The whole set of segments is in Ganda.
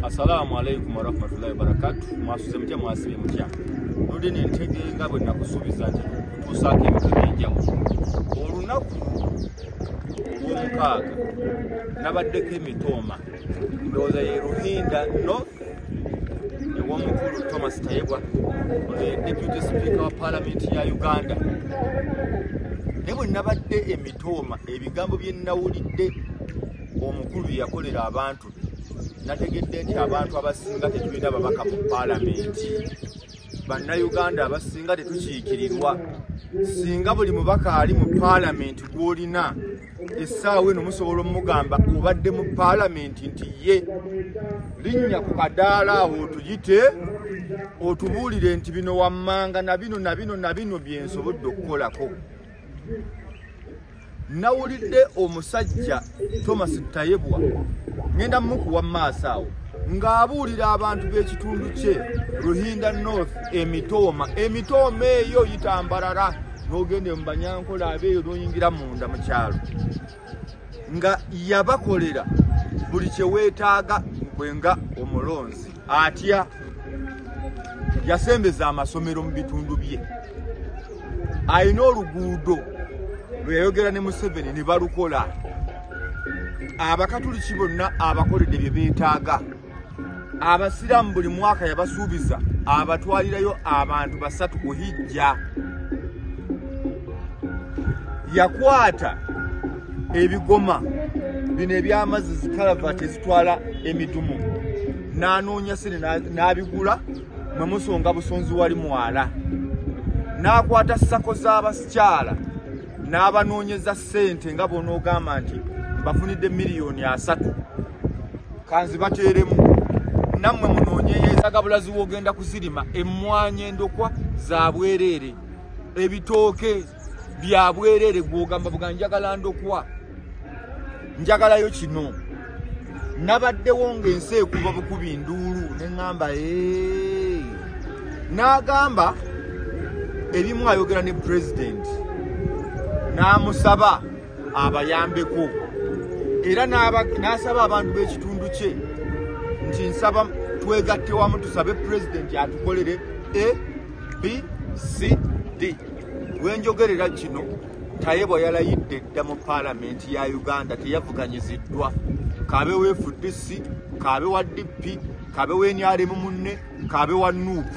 Assalamu alaikum wa rahmatullahi wa barakatuh. Masuze mutya mwasibe mutya. Nudi ne ntege nga bwe nakusubiza nti tusake ebikenja. Olunaku olw'omukaaga nabaddeko emitoma. Ndowooza ye Ruhinda North ew'omukulu Thomas Tayebwa, Deputy Speaker wa Parliament ya Uganda. Ne bwe nabadde emitoma ebigambo bye nnawulidde omukulu bye yakolera abantu, nategedde nti abantu abasinga tetulina babaka mu Parliament. Bannayuganda abasinga tetukiikirirwa. Singa buli mubaka ali mu Parliament gw'olina essaawa eno musobola omugamba obadde mu Parliament nti ye linnya ku kadaala awo otuyite otubuulire nti bino wammanga na bino na bino na bino bye nsobodde okukolako. Nawulidde omusajja Thomas Tayebwa ngenda mukuwa maaso awo ng'abuulira abantu b'ekitundu kye Ruhinda North emitoma eyo yitambalala n'ogende mu Banyankola abeeyo n'oyingira munda mu kyalo nga yabakolera buli kye weetaaga nga omulonzi. Atya yasembeza amasomero mu bitundu bye, ayina oluguudo lwe yayogera ne Museveni ne balukola. Abakatuliki bonna abakoledde bye beetaaga. Abasiraamu buli mwaka yabasuubiza abatwalirayo abantu 3 ku hijja. Yakwata ebigoma bino ebyamazzi zikalavati ezitwala emidumu n'anoonya sene n'abigula mwe musonga busonzi wali mwala. N'akwata sako z'abasikyala n'abanoonyeza ssente nga bonoogamba nti bafunidde miliyoni 3 kanzi bateeremu. Nammwe munoonyeyo ezagabulazi w'ogenda kuzirima emmwanyi endokwa za bwereere, ebitooke bya bwereere gw'ogamba buga njagala ndokwa, njagalayo kino. Nabaddewo ng'ensi ekuba bukubi nduulu ne ŋŋamba n'agamba ebimu ayogera ne President n'amusaba abayambeko era n'asaba abantu b'ekitundu kye nti nsaba twegatte wamu tusabe President atukolere ABCD. Wenjogerera kino Tayebwa yalayidde dda mu Parliament ya Uganda teyavuganyiziddwa. Kabe we FDC, kabe wa DP, kabe we NRM munne, kabe wa NUP.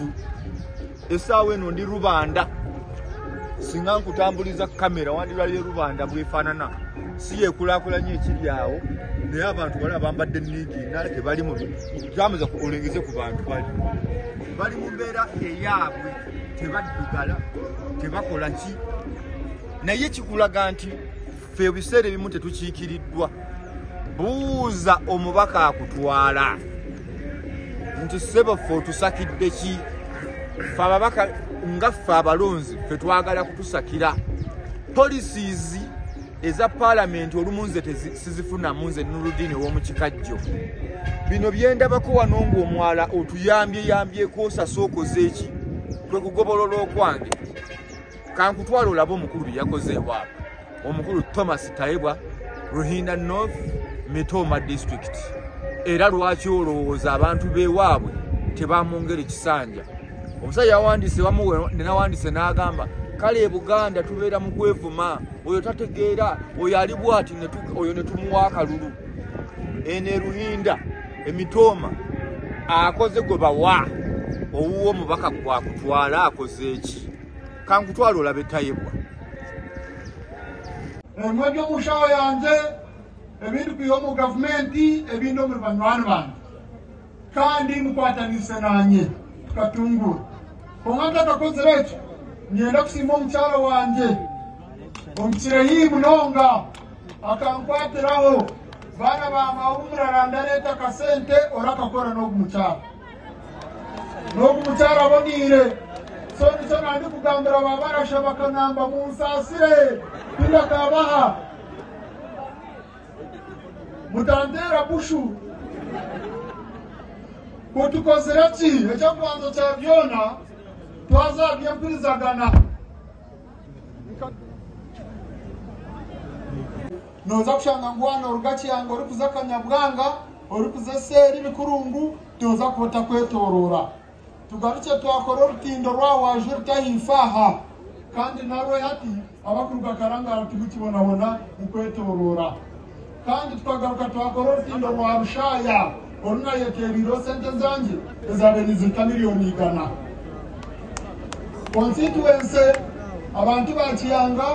Essaawa eno ndi Rubanda. Singa nkutambuliza kamera wandirabye Rubanda bwefaanana. Si yekulaakulanye ekiri awo naye abantu bali abambadde niigi nale tebali mu jamuza olengeze ku bantu bali mu mbeera eyaabwe, tebaddugala, tebakola ki. Naye kikulaga nti ffe ebiseera ebimu tetukiikiriddwa. Buuza omubaka akutwala nti ssebo ffe otusakidde ki? Ffe ababaka nga ffe abalonzi ffe twagala kutusakira. Policies eza Parliament olumu nze sizifunamu nze Nuruddin w'omukikajjo. Bino byendabako wano ng'omwala otuyambyeko osasa okoze eki? Kwe kugobolola okwange. Kankutwala olabe omukulu bye yakoze ewaabwe. Omukulu Thomas Tayebwa, Ruhinda North, Mitoma District. Era lwaki olowooza abantu b'ewaabwe tebamwongera ekisanja? Omusajja yawandiise wamu nenawandiise n'agamba kale Buganda tubeera mu kwevuma, oyo tategeera, oyo ali bwati oyo ne tumuwa akalulu. Ene Ruhinda emitoma akoze gwe bawa owuwo omubaka gwakutwala akoze eki? Kankutwala olabe Tayebwa. Emwe by'omushawo yange ebintu biri omu gavumenti ebindi omu banywani bange kandi mukwatanise nanye tukatungura. Omwana atakozere ekyo nyenda kusimba omukyalo wange omukire munonga akankwatiraho baana bamawumulala ndaleeta kasente orakakora n'ogumukyalo aboniire. So nicho nandi kugambira babarasha bakanamba munsasire tindakabaha mutandera bushu kutukozera ki ekyakwanza kya byona twazabye mpirizagana noza kushanga ngwana orugachi yango ori kuza Kanyabwanga orukuze seri bikurungu tuza kubota kwetorora tugaruke twakora urutindo rwawaje rutahifaha kandi narwe hati abakuruga karangara tugukibonabona ukwetorora kandi twagaruka twakora urutindo rwa rushaya oruna yeteriro sente zanjye ezabeniza miliyoni 100 constituency abantu bakiyanga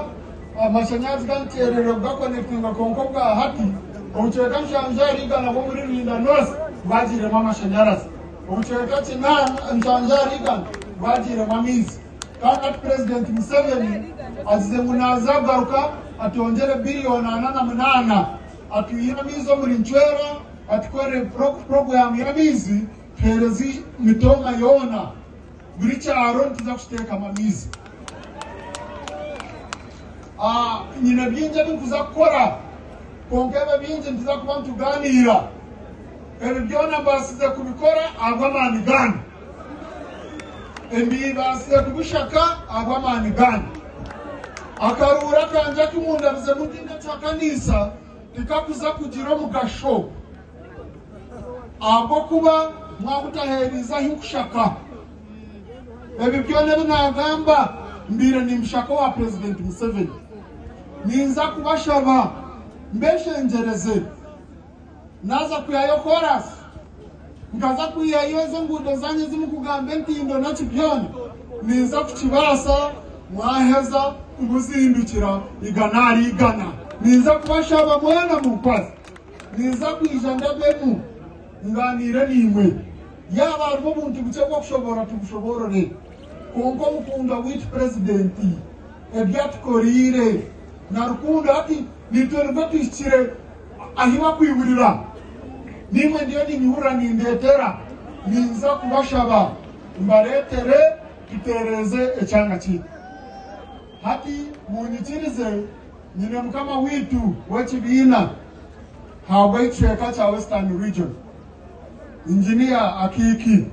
amashanyarazi kanterero gakonectinga konko bwa hati ubuceka nshanjari igana bo muri Rulinda North bagiremo amashanyarazi ubuceka nshanjari igana bagiremo amizi kandi President Museveni azize munazagaruka atongere biliyoni 8 atuyira mizo muri Nchwera atikore program y'amizi perezi mitoma yona buri cyaro tuzakushiteka amamizi nyine byinje bikuza gukora konkebe byinje ntiza kuba tuganira ebe byona basize kubikora agwamani gani embi basize kubishaka agwamani gani akarura kanje kimunda bize mutinda cyakanisa tikakuza kugira mugasho abo kuba mwagutaheriza hinkushaka ebe byona binagamba mbire ni mshako wa President Museveni ninza kubashaba mbeshengereze naza kuyayokora ngaza kuyayoze ngudo zanye zimukugambe ntindo na kibyone ninza kukibasa mwaheza ubuzindukira iganari igana ninza kubashaba mwana mukwazi ninza kwijanda bemu nganire nimwe yaba arbo buntu buce bwo kushobora tubushoborore konko mukunda wit president ebyatkorire narukunda ati nitorwe twishire ahiwa kwiburira nimwe ndiyo nimihura nindetera ninza kubashaba mbaretere tutereze ecyanga ki hati munyikirize nyine mukama witu wekibina hawe icheka cha Western Region Engineer Akiki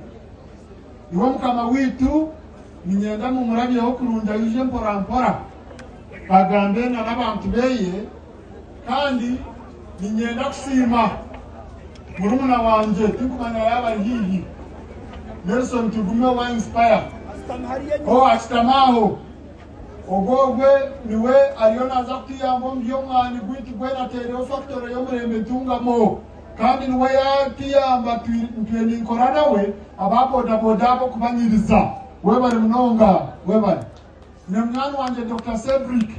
iwo mukama witu ninyenda mu murabye ho kurunda yije mpora bagambe n'abantu beye kandi ninyenda kusima murumuna wanje tukumanya yaba hihi Nelson Tugume wa inspire astamaho ogogwe niwe aliona za kutiyambo mbyo mwani gwitu gwena tereo factory yo murembe tungamo kandi niwe yatiyamba twini korana we ababoda bodabo kubanyiriza webale mnonga webale nemwana wanje Dr. Cedric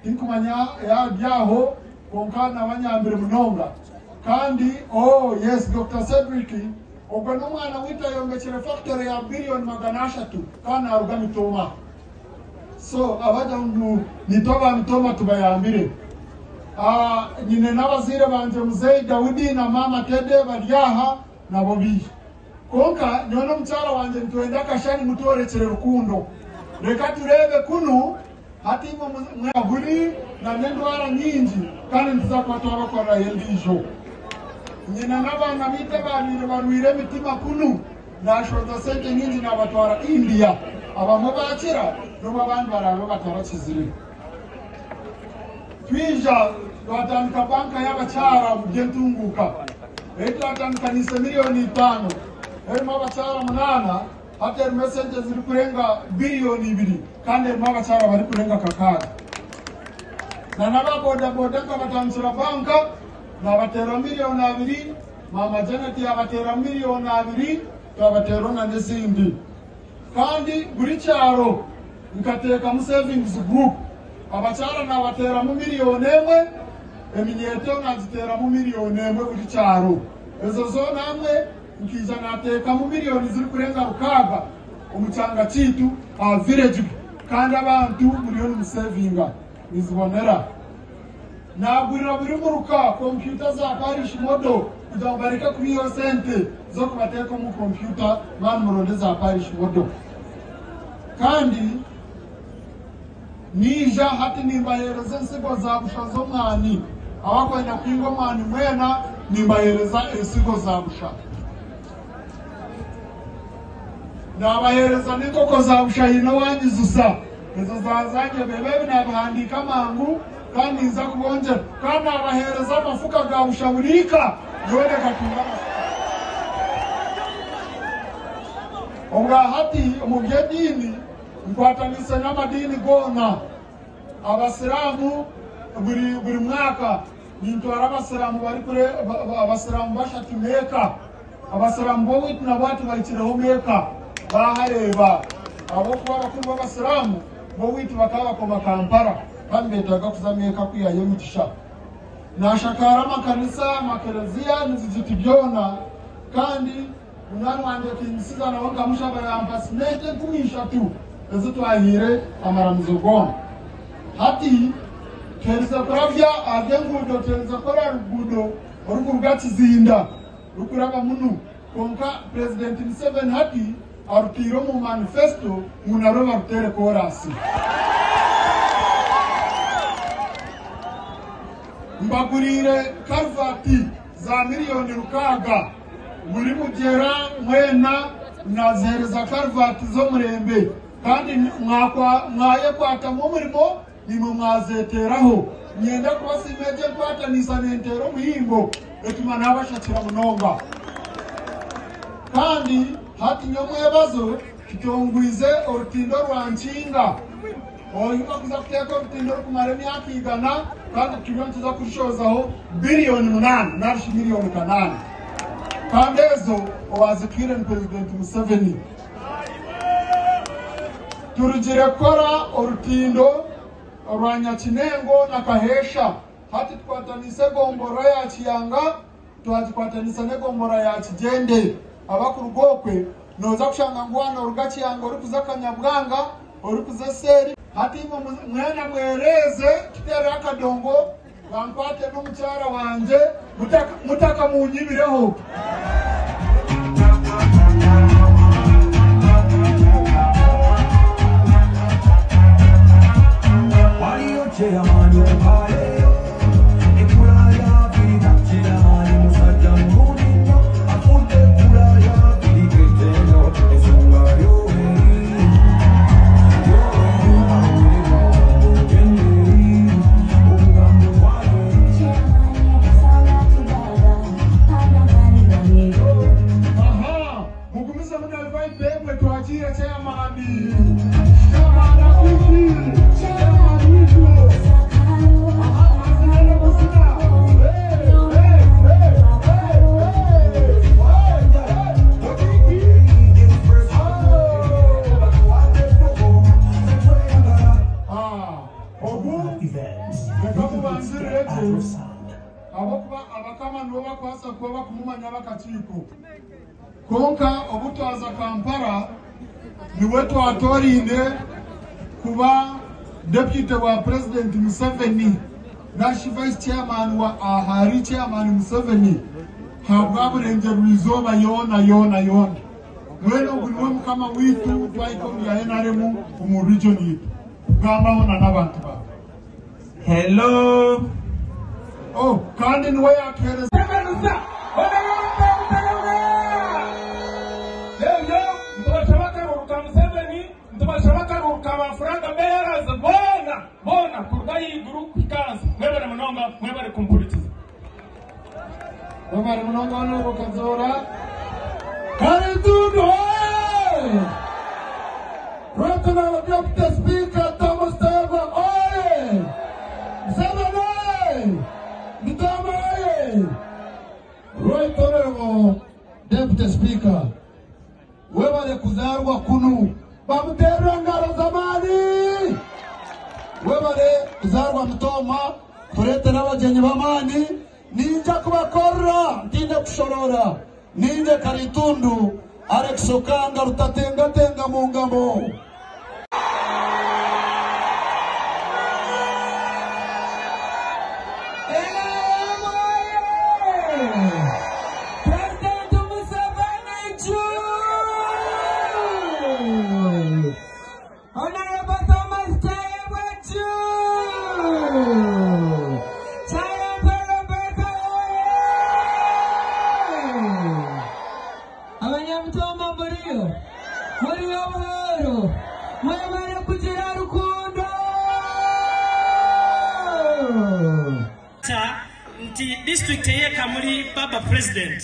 inkumanya ya byaho konkana abanyambere mnonga kandi yes Dr. Cedric ogwe n'umwana wita yongekere factory ya billion 300 kana arugami toma so abaja nitoba mitoma tubayambire nyine n'abazire banje Muzei Daudi na mama Tede baryaha nabo bi konka nyono mchara wanje ntwenda kashani mutorekere rukundo reka turebe kunu hati mwaburi na ndwara nyingi kandi ntizakwata abakora yendijo nyina n'abana bite barwire mitima kunu nashoza sente nyingi n'abatwara India abamwe bakira n'ubu abandi barabo batwara kizire twija twatandika banka y'abacyara mugentunguka twatandika miliyoni 5 erimo abacyara 8 hata message ziri kurenga biliyoni 2 kandi erimo abacyara bari kurenga kakara na nababoda boda kabatanzira banka nabatera miliyoni 2 mama Janet yabatera miliyoni 2 twabatera na n'izindi kandi buri cyaro nkateka mu savings group abacyara nabatera mu miliyoni 1 eminyeto nazitera mu miliyoni 1 buri cyaro ezo zo namwe nkiza nateka mu miliyoni ziri kurenga rukaga umucyanga citu village kandi abantu miliyoni mu savinga izibonera nagurira buri muruka computer za parish modo kujabarika kuri yo sente zo kubateka mu computer man muronde za parish modo kandi nija hati nimbahereza insigo za bushazo mwani abakwenda kwingo mwani mwena nimbahereza insigo za busha nabahereza n'inkoko za bushahino wangizusa ezo zazanye bebe nabahandika mangu kandi nza kubongera kandi abahereza amafuka ga bushaburika yone katungana onga hati umugedini nkwatanise n'amadini gona abasiramu buri mwaka nintwara abasiramu bari kure abasiramu bashatu meka abasiramu bo witna batu barikiraho meka bahareba abo kuba bakuru b'abasiramu bo witu bakaba koma Kampala kandi betaga kuzameka kwiyayo mitisha nashakara amakanisa makereziya niziti byona kandi umwana wanje kinisiza nawo ngamushaba yampasmete kumisha tu ezitwahire amaramizo gona hati tereza kuravya agengudo tereza kora rugudo orugurugati zinda rukuraba munu konka president Museveni hati arutiro mu manifesto munaroba rutere korasi mbagurire karvati za miliyoni rukaga muri mugera mwena nazereza karvati zo murembe kandi mwaye kwata mu murimo nimwe mwazeteraho nyenda kubasimeje kwata nisanentero muhimbo etuma nabashakira munonga kandi hati nyomwe yabazo kitongwize orutindo rwanchinga oyuma kuza kuteka orutindo kumare myaka igana kandi turiyo tuza kushozaho billion 8 nashi miliyoni 8 kandi ezo owazikire ni president Museveni turugire kora orutindo rwanyakinengo na kahesha hati twatanise gombora ya kiyanga twatwatanise ne gombora ya kijende abakuru gokwe noza kushanga ngwana urugakiyanga uri kuza kanyabwanga uri kuza seri hati mwena mwereze kitera akadongo bampate n'umucyara wanje mutaka munyibireho konka obutwaza Kampala niwetu atorinde kuba deputy wa president Museveni na vice chairman wa ahari chairman Museveni habwaburenge ruizoba yona mweno gulwo kama witu twaikombya NRM mu region yitu gamaho n'abantu ba hello kandi niwe yakereza bona kurgayi group ikaza mwebare munonga mwebare kumpolitiza mwebare munonga no kazora karidudo Rotana Deputy Speaker Thomas Tayagwa oye Museveni Mutama oye Rotana Deputy Speaker webare kuzarwa kunu bamuterwa ngaro zamani webare kuzarwa mutoma kuretera abagenyi bamani ninja kubakora ndinde kushorora ninje Karitundu Alex Okanga rutatenga mu ngamo nti district ye Kamuli baba president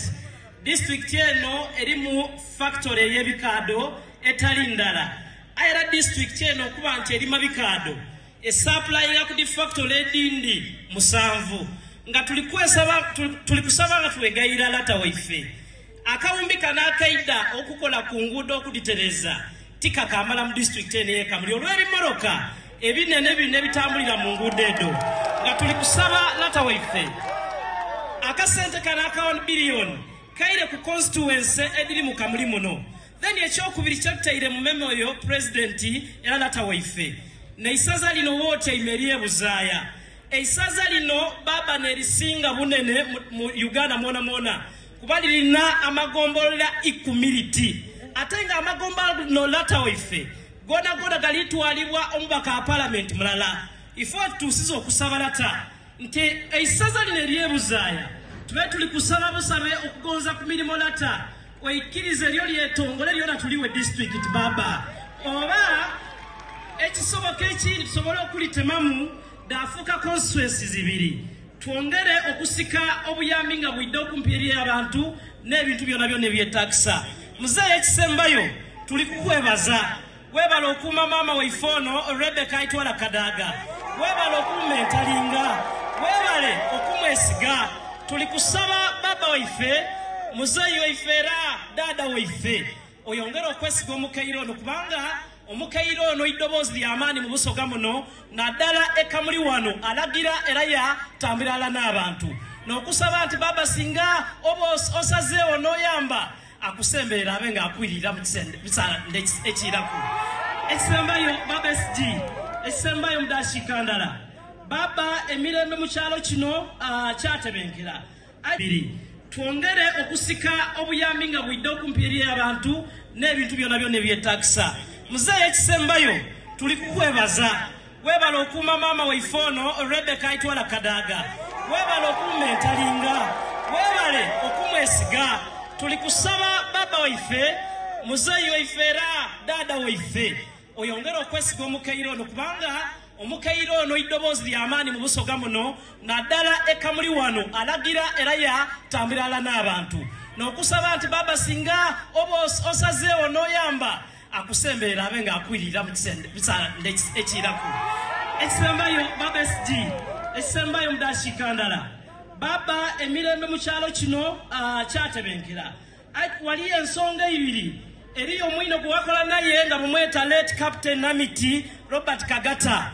district eno erimu factory ye bikado etali ndala ayera district eno kuba nti erima bikado supply ya ku factory edindi musanvu nga tulikusaba nga tuwegayira lata waife akawumbika n'akaida okukola ku nguudo okuditereza tika kamala mu district eno ye Kamuli olw'ebimoroka ebinene bine bitambulira mu nguudo edo nga tulikusaba lata waife akasente kana aka 1 billion kaire ku constituency ediri mu Kamuli muno then ekyokubiri kyatayire mu memo yo president era lata waife neisaza lino wote imerie buzaya eisaza lino baba nerisinga bunene mu Uganda mona kubalirina amagombola ikumiliti atenga amagombola no lata waife goda galitwalibwa omubaka wa parliament mulala ifo tusizo okusaba lata nti eisaza lino eryebuzaya tube tulikusaba busabe okugonza ku mirimo lata oikirize lyo lyetongole lyona tuliwe district baba oba ekisoboka ekindi tusobola okulitemamu dafuka constituencies zibiri twongere okusika obuyambi nga bwidde okumpi abantu n'ebintu byonna byonna byetaxa muzeeyi ekisembayo tuli kukwebaza webala okuuma maama waifono Rebecca Aitwala Kadaga webala okumentalinga webale okumwesiga tuli kusaba baba waife muzeeyi waife era dada waife oyongere okwesiga omukairo ono kubanga omukairo ono idoboozi ly'amaanyi mu busoga muno naddala e Kamuli wano alagira era yatambulira n'abantu n'okusaba nti baba singa oba osazeewo n'oyamba akusemberera abe ng'akwirira mu kiseera ekirako ekisembayo baba SG ekisembayo mudashikandala baba emirembe mu kyalo kino kyatebenkera abiri twongere okusika obuyambi nga bwidde okumpi eri abantu n'ebintu byonna byonna ebyetaxa muzeeyi ekisembayo tuli kukwebaza webala okuuma maama waifono Rebecca Aitwala Kadaga webala okumentalinga webale okumwesiga tuli kusaba baba waife muzeeyi waife era dada waife oyongere okwesiga omukairo ono kubanga omukairo ono idoboozi ly'amaanyi mu busoga muno naddala e Kamuli wano alagira era yatambulira n'abantu n'okusaba nti baba singa oba osazeewo n'oyamba akusemberera abe ng'akwirira mu kiseera ekirako ekisembayo baba SG ekisembayo mudashikandala baba emirembe mu kyalo kino kyatebenkera wali ensonga ibiri eriyo omwino gwe wakola naye nga mumweta late captain Namiti Robert Kagata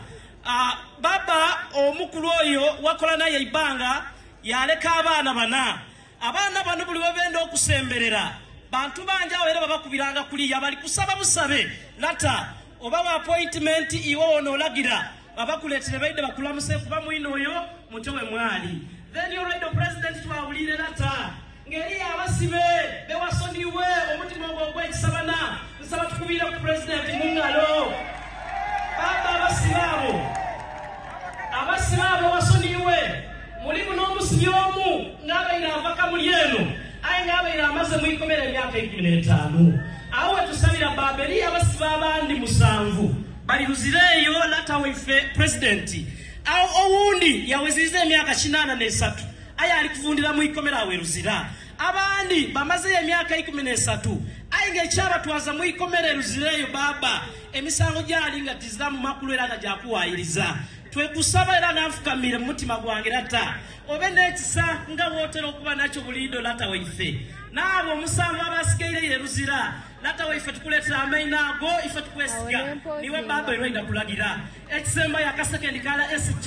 baba omukulu oyo wakola naye ibanga yaleka abaana bano buli webenda okusemberera bantu banjawo era babakubiranga kuliya bali kusaba busabe lata oba wa appointment iwo ono olagira babakuletere baide bakulamuse kuba mwino oyo mutowe mwali then you read the president twawulire lata ngeri abasibe bewasoniwe omutima ogw'ekisabana nsaba tukubira ku president mungalo baba abasibabo wasoniwe mulimu n'omusibi omu n'abaire ava Kamuli eno aye n'abaire amaze mu ikomera emyaka 15 awo wetusabira baba eri abasiba abandi 7 bali luzireeyo lata waife president awo owundi yaweziriza emyaka 83 aye ali kuvundira mu ikomera awe luzira abandi bamaze emyaka 13 aye ng'ekyabatwaza mu ikomera luzireeyo baba emisango gyali nga tizamu makulu era nga gyakuwaayiriza twekusaba era nanfukamire mu mutima gwange lata obe n'ekisa nga wootera okuba nakyo buliido lata waife naabo omusanvu abasigaire ye luzira lata waife tukuleetera amaina ago ife tukwesiga niwe baba erwaida kulagira ekisembayo akasekendi kala SG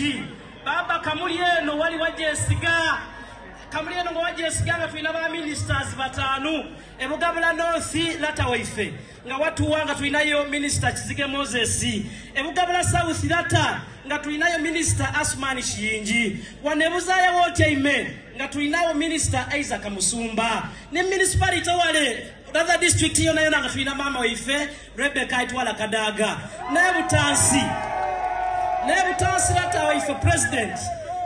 baba Kamuli eno wali wajesiga Kamuli eno nga wajesiga nga tulina ba ministers 5 ebugabula north lata waife nga watuwa nga tulinayo minister Kizige Moses ebugabula south lata nga tulinayo minister Asmani Shiyingi wanebuzaya wote ime nga tulinayo minister Isaac Musumba ne municipality wale other district yona nga tulina mama waife Rebecca Aitwala Kadaga nebutansi lata waife president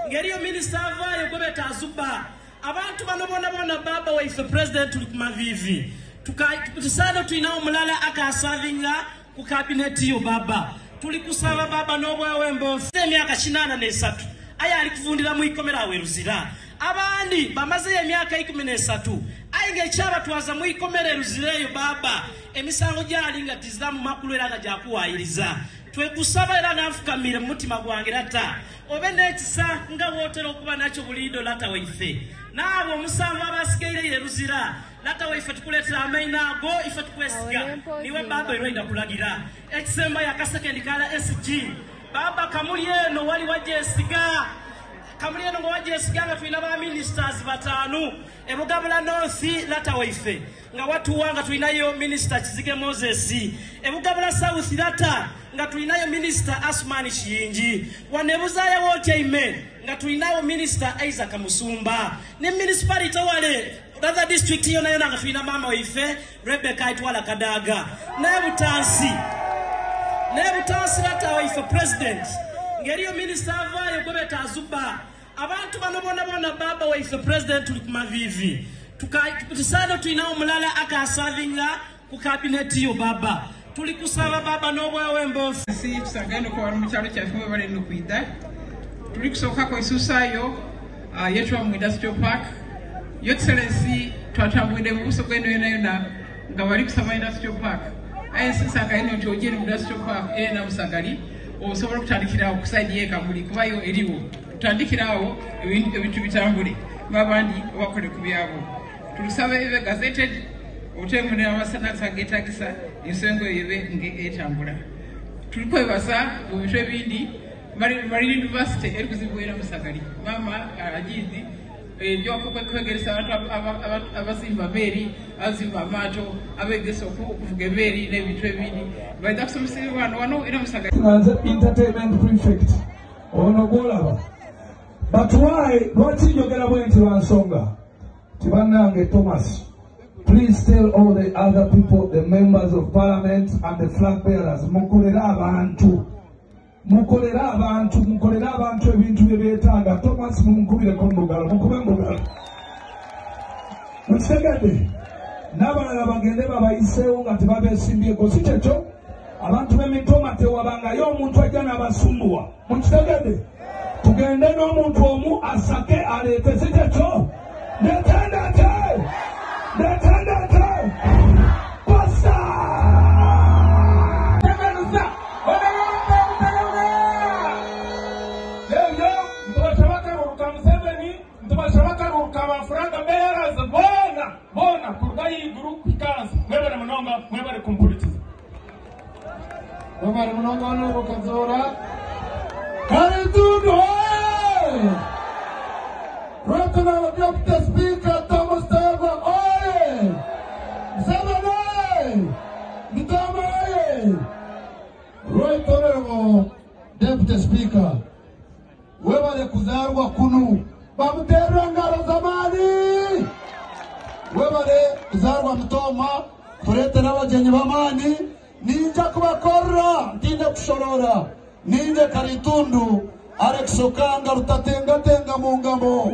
ngeriyo minister avayo gobeta azuba abantu bano bona baba waife president tuli kumavivi tukisana tulinawo mulala akasavinga ku cabinet yo baba tuli kusaba baba n'obwawembo emyaka 83 aye ali kuvundira mu ikomera awe luzira abandi bamaze emyaka 13 ainge chaba twaza mu ikomerero zireyo baba emisango gyali nga tizamu makulu era nga jakuwayiriza twekusaba era nafukamira mutima gwange lata obe nekisa nga wotero okuba nakyo bulindo lata waife nabo omusango abasigaire ruzira lata waife tukuletera amaina ago ife tukwesiga niwe baba ero indakulagira ekisemba yakasekendikala SG baba kamuli eno wali wajesiga kamuli eno wajesiga nga tulina ba ministers batanu ebugabula North lata waife nga watu wanga tulinayo minister Kizige Moses ebugabula South lata nga tulinayo minister Asmani Shiyingi wanebuzaya wote ime nga tulinayo minister Isaac Musumba ne municipality wale other district yona yona nga tulina mama waife Rebecca Itwala Kadaga nebutansi lata waife president ngeriyo minister avayo gobeta azuba abantu banobona baba waife president tulikumavivi tukisana tulina omulala akasavinga ku cabinet yo baba tulikusaba baba nobwawe mbofu si tusangano kwa mukyalo kyaffe bali nukwida tulikusoka ko isusayo yetu mu industrial park your excellency twatambwide mu buso gweno yona nga bali kusaba industrial park ayesisanga eno tyogere mu industrial park na musagali osobola kutandikira okuside yeka muli kubayo eriwo tutandikirawo ebintu bitambule babandi bakole kubyabo tulusaba ebe gazetted otemune amasana sagetagisa ensengo yebe etambula tulikwebaza mu bintu ebindi Marine University erikuzibwera musagali mama ajizi byoko kwegeresa abantu abasimba beri azimba amato abegesa okuvuga beri n'ebintu ebindi bayita kusomesa wano era musagali entertainment prefect ono golaba but why lwaki njogera bwenti bansonga tibannange Thomas. Please tell all the other people, the members of parliament and the flag bearers, mukolera abantu ebintu byebetaaga. Thomas mumukubireko mugalo, mukube mugalo. Mukitegedde n'abalala bagende babayiseewo nga tebabeesimbyeko si kyekyo abantu b'emitoma tewabangayo omuntu ajja n'abasumbuwa. Mukitegedde tugende n'omuntu omu asake aleete si kyekyo netendete Passa! Bona kurgai group kans mwebale munonga mwebale kumpolitiza mwebale munonga ono kazora Karitundu Rotana Deputy Speaker Thomas Tayagwa oye Msabane Mitama oye Roy Torego Deputy Speaker webale kuzarwa kunu bamuterwa ngaro zamani webale kuzarwa mtoma kuretera abagenyi bamani ninja kubakorra ndinde kushorora ninde Karitundu Alex Okanga rutatenga mu ngamo